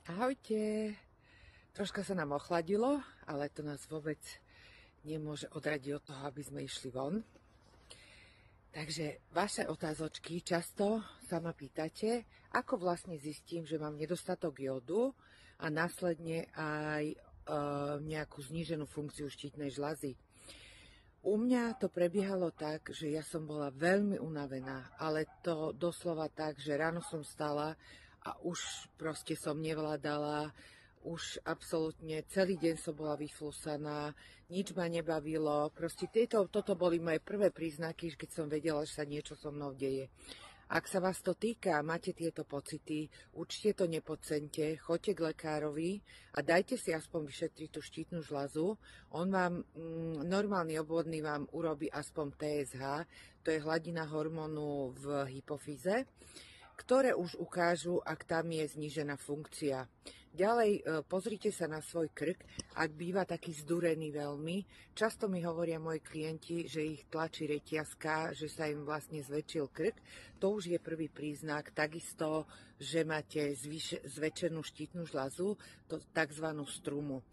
Ahojte. Troška sa nám ochladilo, ale to nás vôbec nemôže odradiť od toho, aby sme išli von. Takže vaše otázočky často sa ma pýtate, ako vlastne zistím, že mám nedostatok jódu a následne aj nejakú zníženú funkciu štítnej žľazy. U mňa to prebiehalo tak, že ja som bola veľmi unavená, ale to doslova tak, že ráno som stala a už proste som nevládala, už absolútne celý deň som bola vyflusaná, nič ma nebavilo, proste toto boli moje prvé príznaky, keď som vedela, že sa niečo so mnou deje. Ak sa vás to týka, máte tieto pocity, určite to nepodceňte, choďte k lekárovi a dajte si aspoň vyšetriť tú štítnu žľazu. On vám, normálny obvodný vám urobí aspoň TSH, to je hladina hormónu v hypofýze, ktoré už ukážu, ak tam je znížená funkcia. Ďalej pozrite sa na svoj krk, ak býva taký zdúrený veľmi. Často mi hovoria moji klienti, že ich tlačí reťazka, že sa im vlastne zväčšil krk. To už je prvý príznak. Takisto, že máte zväčšenú štítnu žľazu, to tzv. Strumu.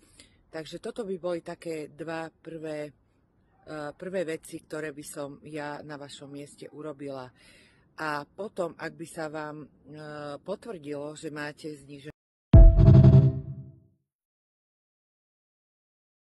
Takže toto by boli také dva prvé veci, ktoré by som ja na vašom mieste urobila. A potom, ak by sa vám potvrdilo, že máte znížené